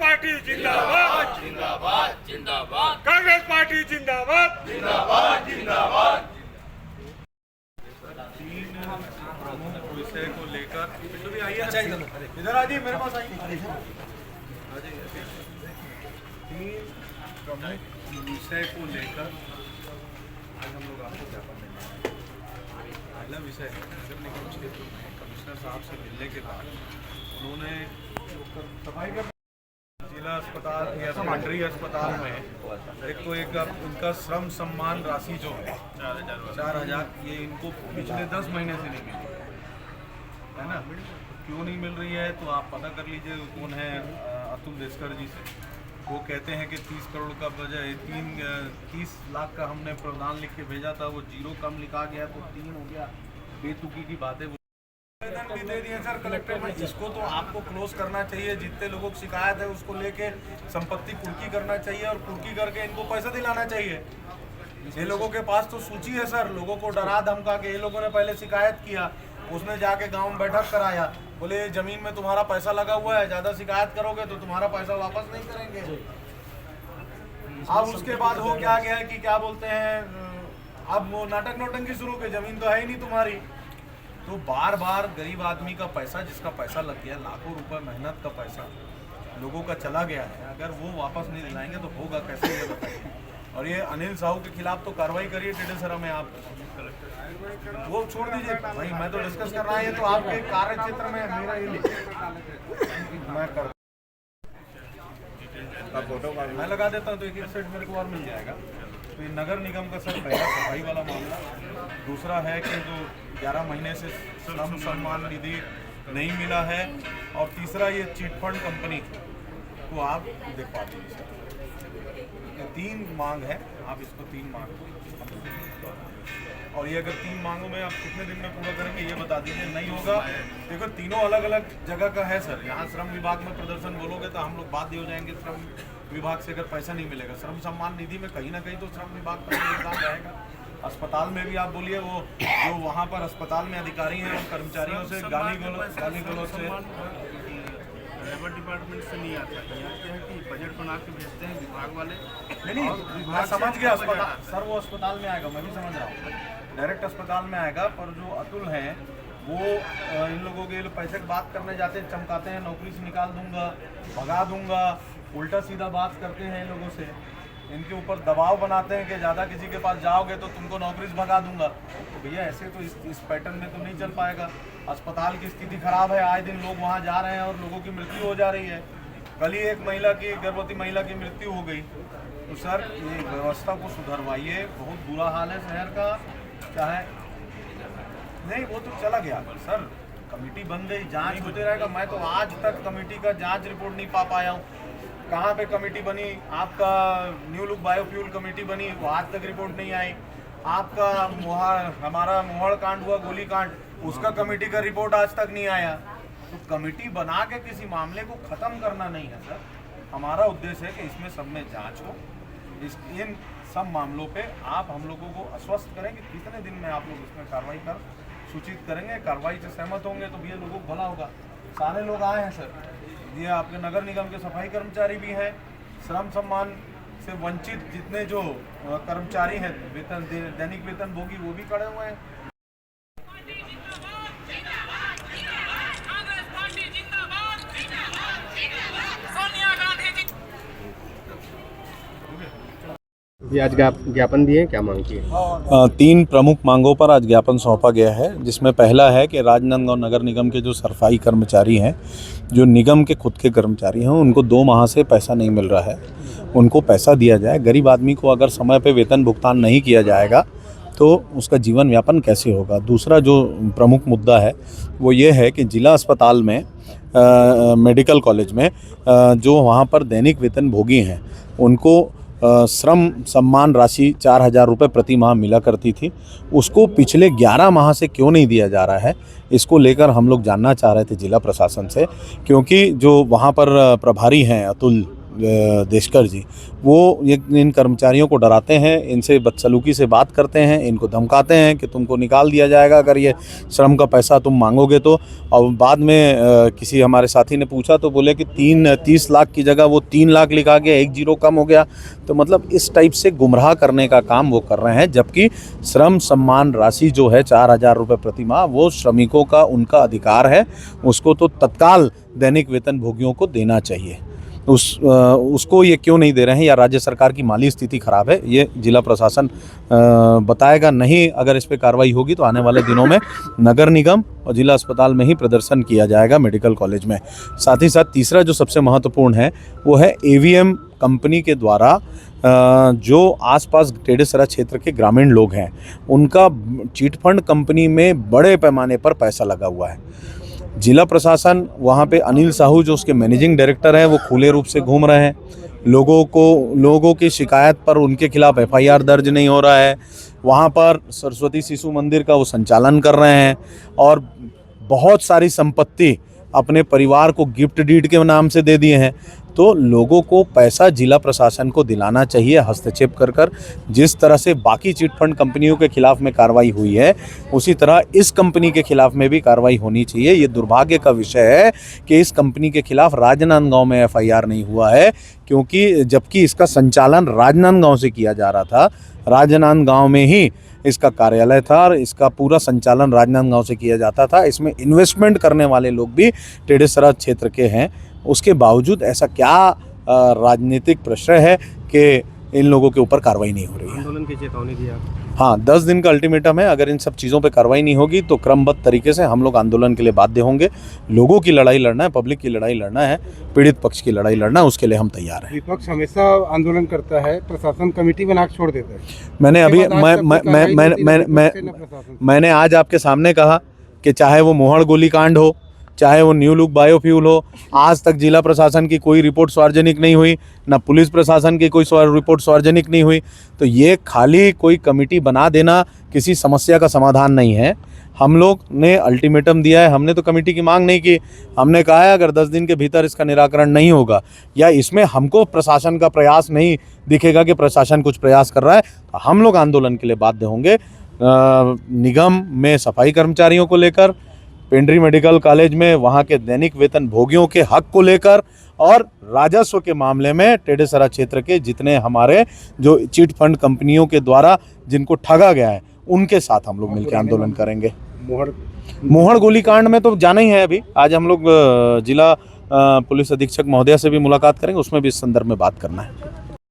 Party जिंदाबाद जिंदाबाद जिंदाबाद कांग्रेस पार्टी जिंदाबाद जिंदाबाद जिंदाबाद। तीन प्रमुख विषय को लेकर इधर आ जाइए, मेरे पास आइए। तीन प्रमुख विषय को लेकर आज हम लोग आपको ज्ञापन देंगे। पहला विषय है नगर निगम क्षेत्र में कमिश्नर साहब से मिलने के बाद उन्होंने सफाई का जिला अस्पताल या सेकेंडरी अस्पताल में एक उनका श्रम सम्मान राशि जो है 4,000 ये इनको पिछले 10 महीने से नहीं मिल रही है ना। क्यों नहीं मिल रही है तो आप पता कर लीजिए कौन है, अतुल देशकर जी से। वो कहते हैं कि 30 करोड़ का बजट 30 लाख का हमने प्रावधान लिख के भेजा था, वो 0 कम लिखा गया तो 3 हो गया। बेतुकी की बातें भी दे दिए सर कलेक्टर में। इसको तो आपको क्लोज करना चाहिए। जितने लोगों की शिकायत है उसको लेके संपत्ति कुर्की करना चाहिए और कुर्की करके इनको पैसा दिलाना चाहिए। ये लोगों के पास तो सूची है सर, लोगों को डरा धमका के। ये लोगों ने पहले शिकायत किया, उसने जाके गांव में बैठक कराया, बोले जमीन में तुम्हारा पैसा लगा हुआ है, ज्यादा शिकायत करोगे तो तुम्हारा पैसा वापस नहीं करेंगे। अब उसके बाद हो क्या गया कि क्या बोलते हैं, अब वो नाटक नौटंकी शुरू की, जमीन तो है ही नहीं तुम्हारी। तो बार बार गरीब आदमी का पैसा, जिसका पैसा लग गया, लाखों रुपए मेहनत का पैसा लोगों का चला गया है, अगर वो वापस नहीं दिलाएंगे तो होगा कैसे, ये बताइए। और ये अनिल साहू के खिलाफ तो कार्रवाई करिए टेढ़े में। आप वो छोड़ दीजिए भाई, मैं तो डिस्कस कर रहा है, ये तो आपके कार्य क्षेत्र में मेरा ये मैं कर फोटो मैं लगा देता हूँ तो एक सेट मेरे को और मिल जाएगा। तो ये नगर निगम का सर पहला सफाई वाला मामला। दूसरा है कि जो 11 महीने से श्रम सम्मान निधि नहीं मिला है। और तीसरा ये चिटफंड कंपनी को आप दिखवा दीजिए सर। 3 मांग है, आप इसको 3 मांग, और ये अगर 3 मांगों में आप कितने दिन में पूरा करेंगे ये बता दीजिए। नहीं होगा, देखो तीनों अलग अलग जगह का है सर। यहाँ श्रम विभाग में प्रदर्शन बोलोगे तो हम लोग बाध्य हो जाएंगे श्रम विभाग से अगर पैसा नहीं मिलेगा। श्रम सम्मान निधि में कहीं ना कहीं तो श्रम विभाग का योगदान रहेगा। अस्पताल में भी आप बोलिए, वो जो वहाँ पर अस्पताल में अधिकारी हैं उन कर्मचारियों से गाली गलौज से लेबर डिपार्टमेंट से नहीं आता है कि बजट बना के भेजते हैं विभाग वाले। नहीं मैं समझ गया अस्पताल सर, वो अस्पताल में आएगा, मैं भी समझ रहा हूँ, डायरेक्ट अस्पताल में आएगा। पर जो अतुल हैं वो इन लोगों के पैसे की बात करने जाते हैं, चमकाते हैं, नौकरी से निकाल दूंगा, भगा दूंगा, उल्टा सीधा बात करते हैं इन लोगों से। इनके ऊपर दबाव बनाते हैं कि ज़्यादा किसी के पास जाओगे तो तुमको नौकरी से भगा दूंगा। तो भैया ऐसे तो इस पैटर्न में तो नहीं चल पाएगा। अस्पताल की स्थिति खराब है, आए दिन लोग वहाँ जा रहे हैं और लोगों की मृत्यु हो जा रही है। कल ही एक गर्भवती महिला की मृत्यु हो गई। तो सर ये व्यवस्था को सुधरवाइए, बहुत बुरा हाल है शहर का। चाहे नहीं वो तो चला गया सर, कमेटी बन गई, जांच होते रहेगा। मैं तो आज तक कमेटी का जांच रिपोर्ट नहीं पा पाया हूँ। कहाँ पे कमेटी बनी? आपका न्यू लुक बायोफ्यूल कमेटी बनी, वो आज तक रिपोर्ट नहीं आई। आपका हमारा मोहड़ कांड हुआ, गोली कांड, उसका कमेटी का रिपोर्ट आज तक नहीं आया। तो कमेटी बना के किसी मामले को ख़त्म करना नहीं है सर। हमारा उद्देश्य है कि इसमें सब में जांच हो। इन सब मामलों पे आप हम लोगों को आश्वस्त करें कि कितने दिन में आप लोग इसमें कार्रवाई कर सूचित करेंगे। कार्रवाई से सहमत होंगे तो भी ये लोगों को भला होगा। सारे लोग आए हैं सर, ये आपके नगर निगम के सफाई कर्मचारी भी हैं, श्रम सम्मान से वंचित जितने जो कर्मचारी हैं, वेतन दैनिक वेतन भोगी, वो भी खड़े हुए हैं। आज ज्ञापन दिए, क्या मांग की है? 3 प्रमुख मांगों पर आज ज्ञापन सौंपा गया है, जिसमें पहला है कि राजनांदगांव नगर निगम के जो सफाई कर्मचारी हैं, जो निगम के खुद के कर्मचारी हैं, उनको 2 माह से पैसा नहीं मिल रहा है, उनको पैसा दिया जाए। गरीब आदमी को अगर समय पे वेतन भुगतान नहीं किया जाएगा तो उसका जीवन यापन कैसे होगा। दूसरा जो प्रमुख मुद्दा है वो ये है कि जिला अस्पताल में मेडिकल कॉलेज में जो वहाँ पर दैनिक वेतन भोगी हैं उनको श्रम सम्मान राशि 4,000 रुपये प्रति माह मिला करती थी, उसको पिछले 11 माह से क्यों नहीं दिया जा रहा है, इसको लेकर हम लोग जानना चाह रहे थे जिला प्रशासन से। क्योंकि जो वहाँ पर प्रभारी हैं अतुल देशकर जी, वो इन कर्मचारियों को डराते हैं, इनसे बदसलूकी से बात करते हैं, इनको धमकाते हैं कि तुमको निकाल दिया जाएगा अगर ये श्रम का पैसा तुम मांगोगे तो। और बाद में किसी हमारे साथी ने पूछा तो बोले कि 30 लाख की जगह वो 3 लाख लिखा गया, 1 जीरो कम हो गया। तो मतलब इस टाइप से गुमराह करने का काम वो कर रहे हैं, जबकि श्रम सम्मान राशि जो है 4,000 रुपये प्रति माह वो श्रमिकों का उनका अधिकार है, उसको तो तत्काल दैनिक वेतन भोगियों को देना चाहिए। उसको ये क्यों नहीं दे रहे हैं, या राज्य सरकार की माली स्थिति खराब है, ये जिला प्रशासन बताएगा। नहीं अगर इस पर कार्रवाई होगी तो आने वाले दिनों में नगर निगम और जिला अस्पताल में ही प्रदर्शन किया जाएगा, मेडिकल कॉलेज में। साथ ही साथ तीसरा जो सबसे महत्वपूर्ण है वो है AVM कंपनी के द्वारा जो आसपास टेढ़ेसरा क्षेत्र के ग्रामीण लोग हैं उनका चिट फंड कंपनी में बड़े पैमाने पर पैसा लगा हुआ है। जिला प्रशासन वहाँ पे अनिल साहू जो उसके मैनेजिंग डायरेक्टर हैं वो खुले रूप से घूम रहे हैं, लोगों की शिकायत पर उनके खिलाफ FIR दर्ज नहीं हो रहा है। वहाँ पर सरस्वती शिशु मंदिर का वो संचालन कर रहे हैं और बहुत सारी संपत्ति अपने परिवार को गिफ्ट डीड के नाम से दे दिए हैं। तो लोगों को पैसा जिला प्रशासन को दिलाना चाहिए हस्तक्षेप कर जिस तरह से बाकी चिट फंड कंपनियों के खिलाफ में कार्रवाई हुई है उसी तरह इस कंपनी के खिलाफ में भी कार्रवाई होनी चाहिए। ये दुर्भाग्य का विषय है कि इस कंपनी के खिलाफ राजनांदगांव में FIR नहीं हुआ है, क्योंकि जबकि इसका संचालन राजनांदगांव से किया जा रहा था, राजनांदगांव में ही इसका कार्यालय था और इसका पूरा संचालन राजनांदगांव से किया जाता था। इसमें इन्वेस्टमेंट करने वाले लोग भी टेढ़ेसरा क्षेत्र के हैं। उसके बावजूद ऐसा क्या राजनीतिक प्रश्न है कि इन लोगों के ऊपर कार्रवाई नहीं हो रही है। आंदोलन की चेतावनी दी आप? हाँ, 10 दिन का अल्टीमेटम है। अगर इन सब चीज़ों पे कार्रवाई नहीं होगी तो क्रमबद्ध तरीके से हम लोग आंदोलन के लिए बाध्य होंगे। लोगों की लड़ाई लड़ना है, पब्लिक की लड़ाई लड़ना है, पीड़ित पक्ष की लड़ाई लड़ना है, उसके लिए हम तैयार हैं। विपक्ष हमेशा आंदोलन करता है, प्रशासन कमेटी बना के छोड़ देता है। मैंने आज आपके सामने कहा कि चाहे वो मोहड़ गोलीकांड हो, चाहे वो न्यू लुक बायोफ्यूल हो, आज तक जिला प्रशासन की कोई रिपोर्ट सार्वजनिक नहीं हुई, ना पुलिस प्रशासन की कोई रिपोर्ट सार्वजनिक नहीं हुई। तो ये खाली कोई कमेटी बना देना किसी समस्या का समाधान नहीं है। हम लोग ने अल्टीमेटम दिया है, हमने तो कमेटी की मांग नहीं की। हमने कहा है अगर 10 दिन के भीतर इसका निराकरण नहीं होगा या इसमें हमको प्रशासन का प्रयास नहीं दिखेगा कि प्रशासन कुछ प्रयास कर रहा है, तो हम लोग आंदोलन के लिए बाध्य होंगे। निगम में सफाई कर्मचारियों को लेकर, पेंड्री मेडिकल कॉलेज में वहाँ के दैनिक वेतन भोगियों के हक को लेकर और राजस्व के मामले में टेढ़ेसरा क्षेत्र के जितने हमारे जो चिट फंड कंपनियों के द्वारा जिनको ठगा गया है उनके साथ हम लोग मिलकर आंदोलन करेंगे। मोहड़ गोलीकांड में तो जाना ही है। अभी आज हम लोग जिला पुलिस अधीक्षक महोदया से भी मुलाकात करेंगे, उसमें भी इस संदर्भ में बात करना है।